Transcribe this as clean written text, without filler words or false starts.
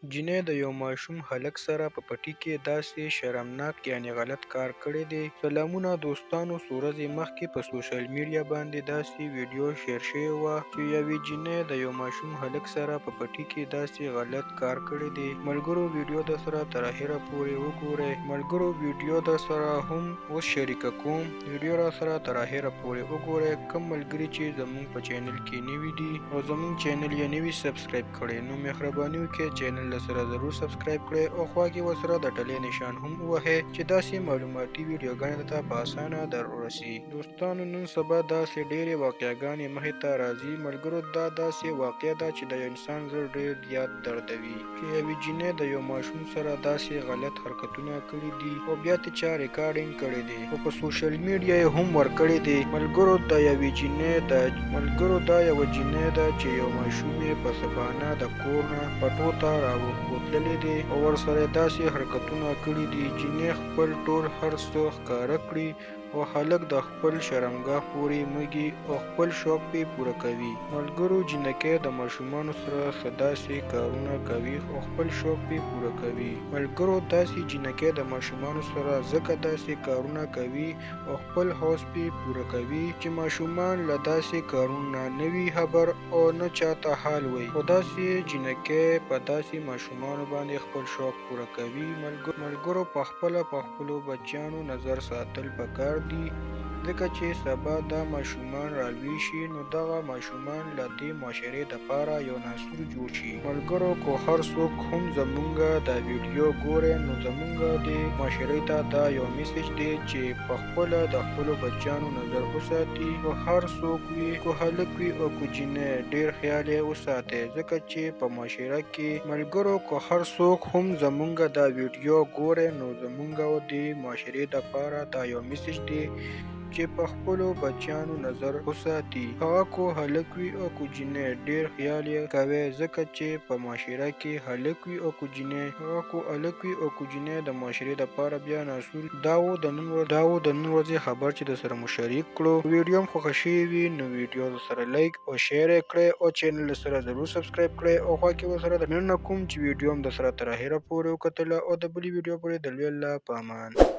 جینۍ د یو ماشوم هلک سره په پټي کې داسې شرمناک یعنې غلط کار کړی دی. سلامونه دوستانو، څو ورځې مخکې په سوشل میډیا باندې داسې ویډیو شیر شوې وه چې یوې جینۍ د یو ماشوم هلک سره په پټي کې داسې غلط کار کړی دی. ملګرو ویډیو درسره تر اخره پورې وګورئ. ملګرو ویډیو درسره هم اوس شریکه کوم، ویډیو راسره تر اخره پورې وګورئ. کوم ملګري چې زموږ په چینل کې نوي دي او زموږ چینل یې نوي سبسکرایب کړی، نو مهرباني وکړئ چینل سره ضرور سبسکرایب کړئ او خوا کې ورسره د ټلې نشان هم ووهئ چې داسې معلوماتي ویډیوګانې درته په اسانه در ورسي. دوستانو نن سبا داسې ډېرې واقعګانې مخې ته راځي. ملګرو دا داسې واقعه ده چې د یو انسان زړه ډېر زیات دردوي چې یوې جینۍ د یو ماشوم سره داسې غلط حرکتونه کړي دي او بیا ترې چا ریکارډینګ کړی دی او په سوشل میډیا یې هم ورکړی دی. ملګرو دا یوه جینۍ ده چې یو ماشوم یې په سبانه د کور نه پټو ته راوبوتللی دی او ورسره یې داسې حرکتونه کړي دي. جینۍ خپل ټول هر څه ښکاره کړي او هلک د خپل شرمګاه پورې مږي او خپل شوق پې پوره کوي. ملګرو جینکۍ د ماشومانو سره څه داسې کارونه کوي او خپل شوق پې پوره کوي. ملګرو داسې جینکۍ د ماشومانو سره ځکه داسې کارونه کوي او خپل هوس پې پوره کوي چې ماشومان له داسې کارونو نه وي خبر او نه چاته حال وایي. خو داسې جینکۍ په داسې ماشومانو باندې خپل شوق پوره کوي. ملګرو په خپلو بچیانو نظر ساتل پکار دي، ځکه چې سبا دا ماشومان رالوی شي نو دغه ماشومان له دې معاشرې دپاره یو ناسور جوړ شي. ملګرو که هر څوک هم زمونږ دا ویډیو ګورئ نو زمونږ دې معاشرې ته دا یو میسج دی چې په خپله د خپلو بچیانو نظر وساتي. که هر څوک وي، که هلک وي او که جینۍ، ډېر خیال یې وساتئ، ځکه چې په معاشره کې ملګرو که هر څوک هم زمونږ دا ویډیو ګورئ نو زمونږ دې معاشرې دپاره دا یو میسج دی چې په خپلو بچیانو نظر وساتي. هغه که هلک وي او که جینۍ، ډېر خیال یې کوئ، ځکه چې په معاشره کې هلک وي او که جینۍ، هغه که هلک وي او که جینۍ د معاشرې دپاره بیا ناسور. دا و د نن ورځې خبر چې درسره مو شریک کړو. ویډیو هم خوښه شوې وي نو ویډیو درسره لایک او شیر یې کړئ او چینل سره ضرور سبسکرایب کړئ او خوا کې ورسره د مننه کوم چې ویډیو هم درسره تر اخره پورې وکتله او د بلې ویډیو پورې د لوی الله په امان.